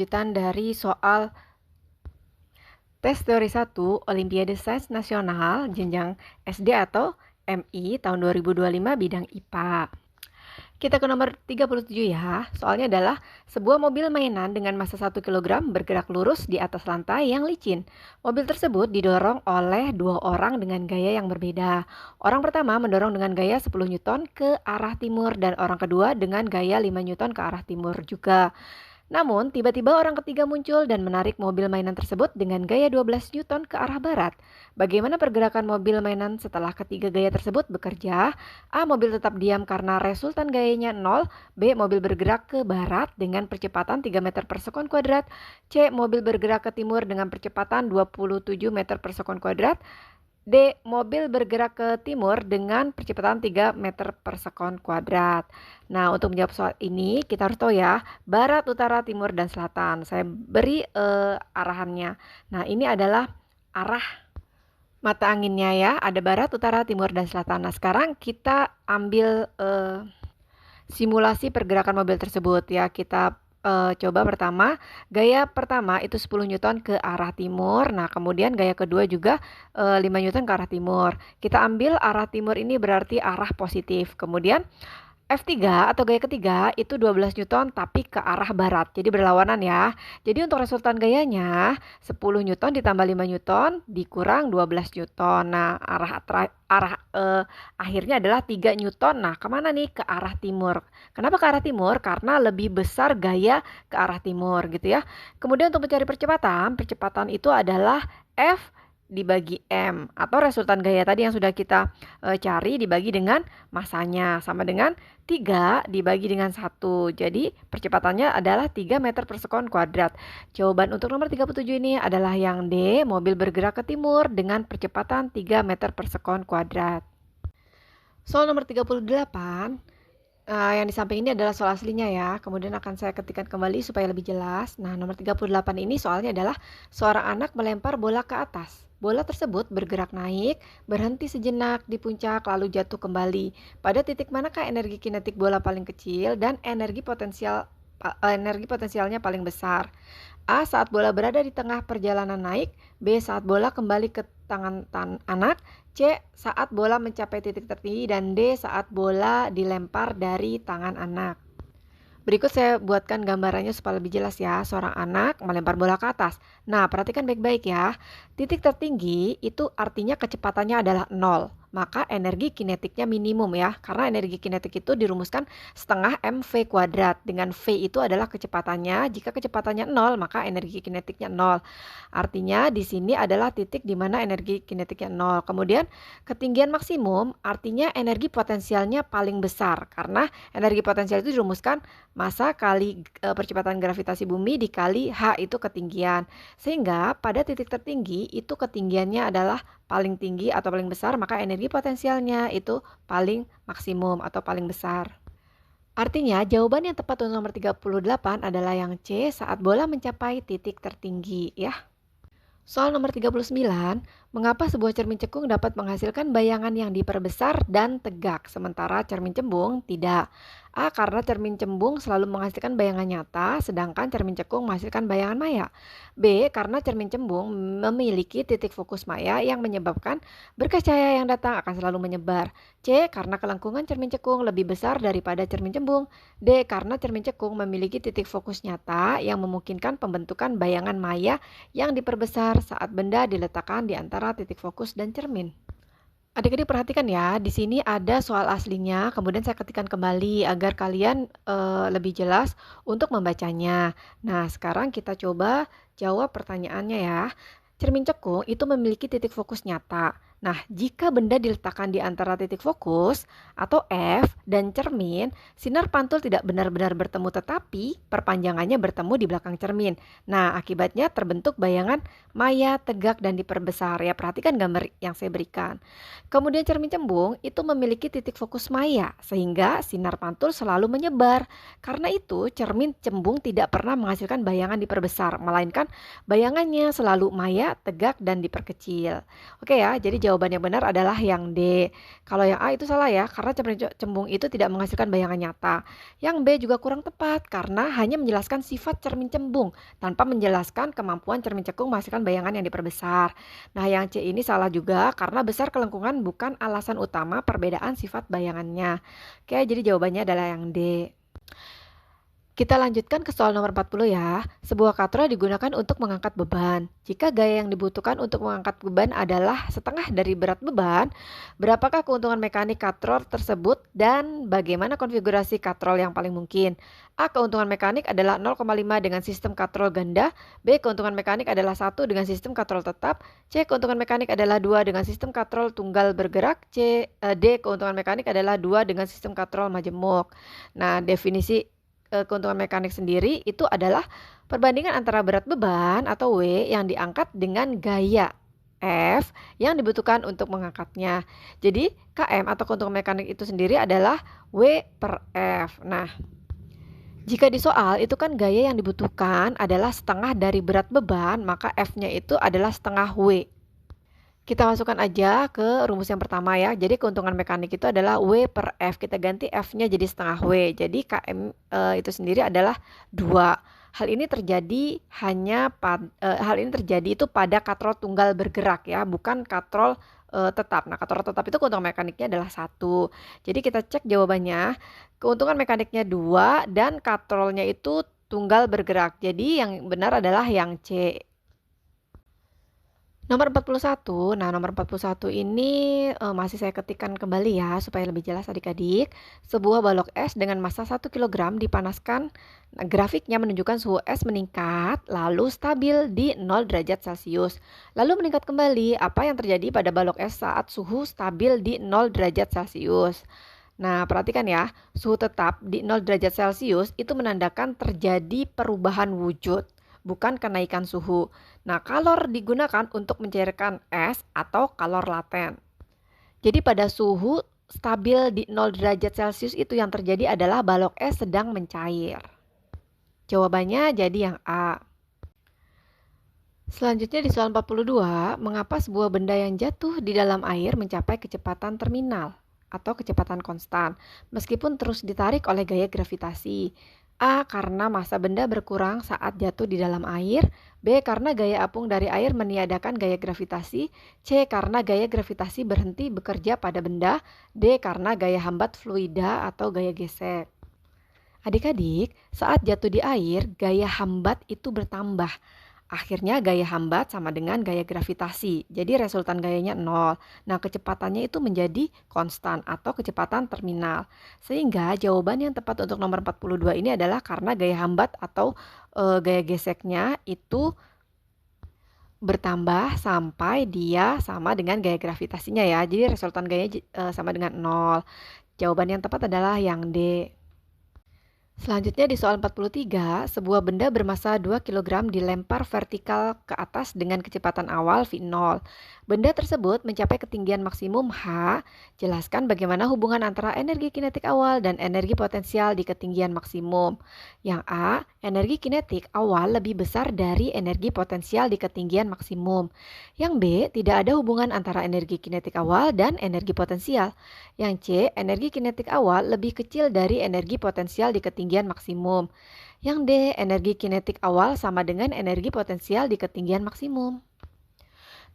lanjutan dari soal tes teori 1 Olimpiade Sains Nasional jenjang SD atau MI tahun 2025 bidang IPA. Kita ke nomor 37 ya. Soalnya adalah sebuah mobil mainan dengan massa 1 kg bergerak lurus di atas lantai yang licin. Mobil tersebut didorong oleh dua orang dengan gaya yang berbeda. Orang pertama mendorong dengan gaya 10 Newton ke arah timur dan orang kedua dengan gaya 5 Newton ke arah timur juga. Namun, tiba-tiba orang ketiga muncul dan menarik mobil mainan tersebut dengan gaya 12 Newton ke arah barat. Bagaimana pergerakan mobil mainan setelah ketiga gaya tersebut bekerja? A. Mobil tetap diam karena resultan gayanya 0. B. Mobil bergerak ke barat dengan percepatan 3 meter per sekon kuadrat. C. Mobil bergerak ke timur dengan percepatan 27 meter per sekon kuadrat. D. Mobil bergerak ke timur dengan percepatan 3 meter per sekon kuadrat. Nah, untuk menjawab soal ini kita harus tahu ya, barat, utara, timur, dan selatan. Saya beri arahannya. Nah, ini adalah arah mata anginnya ya, ada barat, utara, timur, dan selatan. Nah, sekarang kita ambil simulasi pergerakan mobil tersebut ya. Kita coba pertama, gaya pertama itu 10 Newton ke arah timur. Nah, kemudian gaya kedua juga 5 Newton ke arah timur. Kita ambil arah timur ini berarti arah positif. Kemudian F3 atau gaya ketiga itu 12 Newton tapi ke arah barat. Jadi berlawanan ya. Jadi untuk resultan gayanya 10 Newton ditambah 5 Newton dikurang 12 Newton. Nah, akhirnya adalah 3 Newton. Nah, kemana nih? Ke arah timur. Kenapa ke arah timur? Karena lebih besar gaya ke arah timur gitu ya. Kemudian untuk mencari percepatan itu adalah F dibagi M atau resultan gaya tadi yang sudah kita cari dibagi dengan masanya sama dengan 3 dibagi dengan 1. Jadi percepatannya adalah 3 meter per sekon kuadrat. Jawaban untuk nomor 37 ini adalah yang D, mobil bergerak ke timur dengan percepatan 3 meter per sekon kuadrat. Soal nomor 38, yang di samping ini adalah soal aslinya ya. Kemudian akan saya ketikkan kembali supaya lebih jelas. Nah, nomor 38 ini soalnya adalah seorang anak melempar bola ke atas. Bola tersebut bergerak naik, berhenti sejenak di puncak, lalu jatuh kembali. Pada titik manakah energi kinetik bola paling kecil dan energi potensialnya paling besar? A. Saat bola berada di tengah perjalanan naik. B. Saat bola kembali ke tangan anak. C. Saat bola mencapai titik tertinggi. Dan D. Saat bola dilempar dari tangan anak. Berikut saya buatkan gambarannya supaya lebih jelas ya. Seorang anak melempar bola ke atas. Nah, perhatikan baik-baik ya. Titik tertinggi itu artinya kecepatannya adalah 0. Maka energi kinetiknya minimum ya. Karena energi kinetik itu dirumuskan setengah mv kuadrat. Dengan v itu adalah kecepatannya. Jika kecepatannya 0, maka energi kinetiknya 0. Artinya di sini adalah titik di mana energi kinetiknya 0. Kemudian ketinggian maksimum artinya energi potensialnya paling besar. Karena energi potensial itu dirumuskan massa kali percepatan gravitasi bumi dikali H itu ketinggian. Sehingga pada titik tertinggi itu ketinggiannya adalah paling tinggi atau paling besar, maka energi potensialnya itu paling maksimum atau paling besar. Artinya jawaban yang tepat untuk nomor 38 adalah yang C saat bola mencapai titik tertinggi ya. Soal nomor 39, mengapa sebuah cermin cekung dapat menghasilkan bayangan yang diperbesar dan tegak, sementara cermin cembung tidak? A. Karena cermin cembung selalu menghasilkan bayangan nyata, sedangkan cermin cekung menghasilkan bayangan maya. B. Karena cermin cembung memiliki titik fokus maya yang menyebabkan berkas cahaya yang datang akan selalu menyebar. C. Karena kelengkungan cermin cekung lebih besar daripada cermin cembung. D. Karena cermin cekung memiliki titik fokus nyata yang memungkinkan pembentukan bayangan maya yang diperbesar saat benda diletakkan di antara titik fokus dan cermin. Adik-adik perhatikan ya, di sini ada soal aslinya, kemudian saya ketikkan kembali agar kalian lebih jelas untuk membacanya. Nah, sekarang kita coba jawab pertanyaannya ya. Cermin cekung itu memiliki titik fokus nyata. Nah, jika benda diletakkan di antara titik fokus atau F dan cermin, sinar pantul tidak benar-benar bertemu tetapi perpanjangannya bertemu di belakang cermin. Nah, akibatnya terbentuk bayangan maya, tegak, dan diperbesar. Ya, perhatikan gambar yang saya berikan. Kemudian cermin cembung itu memiliki titik fokus maya, sehingga sinar pantul selalu menyebar. Karena itu, cermin cembung tidak pernah menghasilkan bayangan diperbesar, melainkan bayangannya selalu maya, tegak, dan diperkecil. Oke ya, jadi jawaban yang benar adalah yang D. Kalau yang A itu salah ya, karena cermin cembung itu tidak menghasilkan bayangan nyata. Yang B juga kurang tepat karena hanya menjelaskan sifat cermin cembung tanpa menjelaskan kemampuan cermin cekung menghasilkan bayangan yang diperbesar. Nah, yang C ini salah juga karena besar kelengkungan bukan alasan utama perbedaan sifat bayangannya. Oke, jadi jawabannya adalah yang D. Kita lanjutkan ke soal nomor 40 ya. Sebuah katrol digunakan untuk mengangkat beban. Jika gaya yang dibutuhkan untuk mengangkat beban adalah setengah dari berat beban, berapakah keuntungan mekanik katrol tersebut dan bagaimana konfigurasi katrol yang paling mungkin? A. Keuntungan mekanik adalah 0,5 dengan sistem katrol ganda. B. Keuntungan mekanik adalah 1 dengan sistem katrol tetap. C. Keuntungan mekanik adalah 2 dengan sistem katrol tunggal bergerak. D. Keuntungan mekanik adalah 2 dengan sistem katrol majemuk. Nah, definisi keuntungan mekanik sendiri itu adalah perbandingan antara berat beban atau W yang diangkat dengan gaya F yang dibutuhkan untuk mengangkatnya. Jadi KM atau keuntungan mekanik itu sendiri adalah W per F. Nah, jika di soal itu kan gaya yang dibutuhkan adalah setengah dari berat beban, maka F-nya itu adalah setengah W. Kita masukkan aja ke rumus yang pertama ya. Jadi keuntungan mekanik itu adalah W per F. Kita ganti F-nya jadi setengah W. Jadi KM itu sendiri adalah 2. Hal ini terjadi itu pada katrol tunggal bergerak ya, bukan katrol tetap. Nah, katrol tetap itu keuntungan mekaniknya adalah 1. Jadi kita cek jawabannya. Keuntungan mekaniknya 2 dan katrolnya itu tunggal bergerak. Jadi yang benar adalah yang C. Nomor 41, nah nomor 41 ini masih saya ketikkan kembali ya supaya lebih jelas adik-adik. Sebuah balok es dengan massa 1 kg dipanaskan, nah, grafiknya menunjukkan suhu es meningkat lalu stabil di 0 derajat Celcius. Lalu meningkat kembali, apa yang terjadi pada balok es saat suhu stabil di 0 derajat Celcius? Nah, perhatikan ya, suhu tetap di 0 derajat Celcius itu menandakan terjadi perubahan wujud, bukan kenaikan suhu. Nah, kalor digunakan untuk mencairkan es atau kalor laten. Jadi pada suhu stabil di 0 derajat Celcius itu yang terjadi adalah balok es sedang mencair. Jawabannya jadi yang A. Selanjutnya di soal 42, mengapa sebuah benda yang jatuh di dalam air mencapai kecepatan terminal atau kecepatan konstan meskipun terus ditarik oleh gaya gravitasi? A. Karena massa benda berkurang saat jatuh di dalam air. B. Karena gaya apung dari air meniadakan gaya gravitasi. C. Karena gaya gravitasi berhenti bekerja pada benda. D. Karena gaya hambat fluida atau gaya gesek. Adik-adik, saat jatuh di air, gaya hambat itu bertambah. Akhirnya gaya hambat sama dengan gaya gravitasi. Jadi resultan gayanya 0. Nah, kecepatannya itu menjadi konstan atau kecepatan terminal. Sehingga jawaban yang tepat untuk nomor 42 ini adalah karena gaya hambat atau gaya geseknya itu bertambah sampai dia sama dengan gaya gravitasinya ya. Jadi resultan gayanya sama dengan 0. Jawaban yang tepat adalah yang D. Selanjutnya di soal 43, sebuah benda bermassa 2 kg dilempar vertikal ke atas dengan kecepatan awal V0. Benda tersebut mencapai ketinggian maksimum H. Jelaskan bagaimana hubungan antara energi kinetik awal dan energi potensial di ketinggian maksimum. Yang A, energi kinetik awal lebih besar dari energi potensial di ketinggian maksimum. Yang B, tidak ada hubungan antara energi kinetik awal dan energi potensial. Yang C, energi kinetik awal lebih kecil dari energi potensial di ketinggian maksimum. Yang D, energi kinetik awal sama dengan energi potensial di ketinggian maksimum.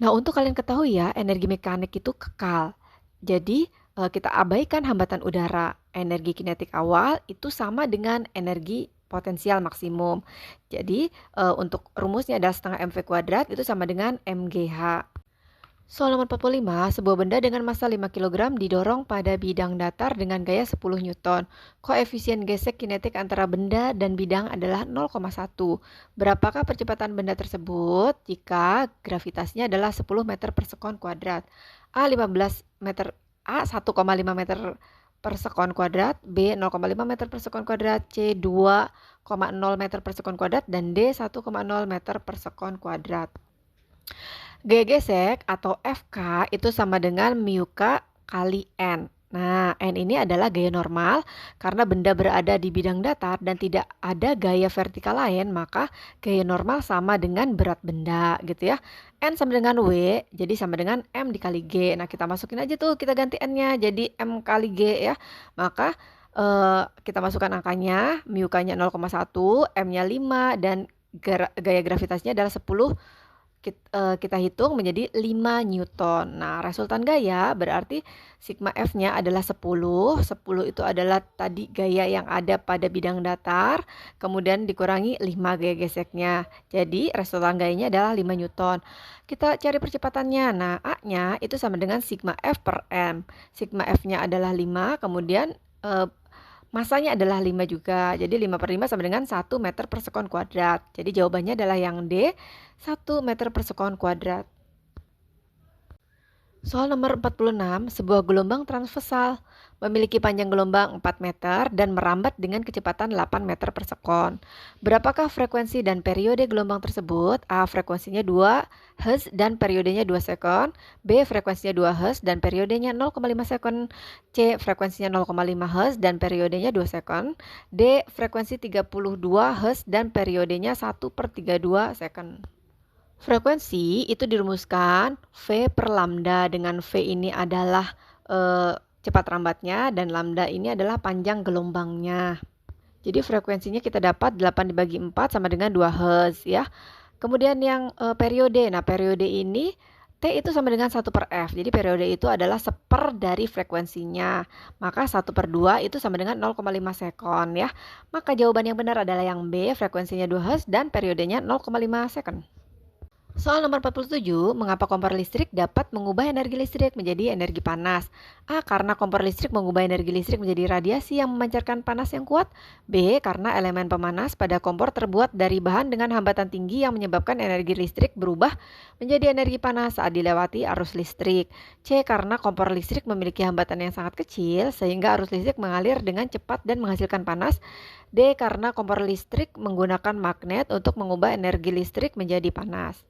Nah, untuk kalian ketahui ya, energi mekanik itu kekal. Jadi, kita abaikan hambatan udara. Energi kinetik awal itu sama dengan energi potensial maksimum. Jadi, untuk rumusnya adalah setengah mv kuadrat itu sama dengan mgh. Soal nomor 45, sebuah benda dengan massa 5 kg didorong pada bidang datar dengan gaya 10 Newton. Koefisien gesek kinetik antara benda dan bidang adalah 0,1. Berapakah percepatan benda tersebut jika gravitasinya adalah 10 meter per sekon kuadrat? A 15 meter, A 1,5 meter per sekon kuadrat, B 0,5 meter per sekon kuadrat, C 2,0 meter per sekon kuadrat, dan D 1,0 meter per sekon kuadrat. Gaya gesek atau FK itu sama dengan mu K kali N. Nah, N ini adalah gaya normal. Karena benda berada di bidang datar dan tidak ada gaya vertikal lain, maka gaya normal sama dengan berat benda gitu ya. N sama dengan W, jadi sama dengan M dikali G. Nah, kita masukin aja tuh, kita ganti N-nya jadi M kali G ya. Maka kita masukkan angkanya, mu K-nya 0,1, M-nya 5, dan gaya gravitasinya adalah 10. Kita hitung menjadi 5 Newton. Nah, resultan gaya berarti sigma F-nya adalah 10. 10 itu adalah tadi gaya yang ada pada bidang datar, kemudian dikurangi 5 gaya geseknya. Jadi, resultan gayanya adalah 5 Newton. Kita cari percepatannya. Nah, A-nya itu sama dengan sigma F per M. Sigma F-nya adalah 5, kemudian masanya adalah 5 juga. Jadi 5 per 5 sama dengan 1 meter per sekon kuadrat. Jadi jawabannya adalah yang D, 1 meter per sekon kuadrat. Soal nomor 46, sebuah gelombang transversal memiliki panjang gelombang 4 meter dan merambat dengan kecepatan 8 meter per sekon. Berapakah frekuensi dan periode gelombang tersebut? A. Frekuensinya 2 Hz dan periodenya 2 sekon. B. Frekuensinya 2 Hz dan periodenya 0,5 sekon. C. Frekuensinya 0,5 Hz dan periodenya 2 sekon. D. Frekuensi 32 Hz dan periodenya 1/32 sekon. Frekuensi itu dirumuskan V per lambda, dengan V ini adalah cepat rambatnya dan lambda ini adalah panjang gelombangnya. Jadi frekuensinya kita dapat 8 dibagi 4 sama dengan 2 Hz ya. Kemudian yang periode, nah periode ini T itu sama dengan 1 per F. Jadi periode itu adalah seper dari frekuensinya. Maka 1 per 2 itu sama dengan 0,5 sekon ya. Maka jawaban yang benar adalah yang B, frekuensinya 2 Hz dan periodenya 0,5 sekon. Soal nomor 47, mengapa kompor listrik dapat mengubah energi listrik menjadi energi panas? A. Karena kompor listrik mengubah energi listrik menjadi radiasi yang memancarkan panas yang kuat. B. Karena elemen pemanas pada kompor terbuat dari bahan dengan hambatan tinggi yang menyebabkan energi listrik berubah menjadi energi panas saat dilewati arus listrik. C. Karena kompor listrik memiliki hambatan yang sangat kecil sehingga arus listrik mengalir dengan cepat dan menghasilkan panas. D. Karena kompor listrik menggunakan magnet untuk mengubah energi listrik menjadi panas.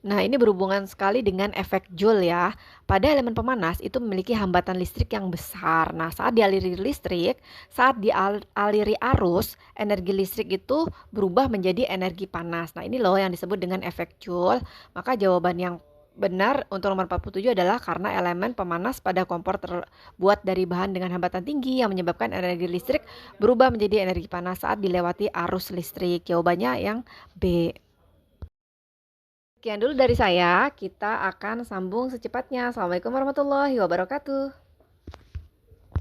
Nah, ini berhubungan sekali dengan efek Joule ya. Pada elemen pemanas itu memiliki hambatan listrik yang besar. Nah, saat dialiri listrik, saat dialiri arus, energi listrik itu berubah menjadi energi panas. Nah, ini loh yang disebut dengan efek Joule. Maka jawaban yang benar untuk nomor 47 adalah karena elemen pemanas pada kompor terbuat dari bahan dengan hambatan tinggi yang menyebabkan energi listrik berubah menjadi energi panas saat dilewati arus listrik. Jawabannya yang B. Sekian dulu dari saya, kita akan sambung secepatnya. Assalamualaikum warahmatullahi wabarakatuh.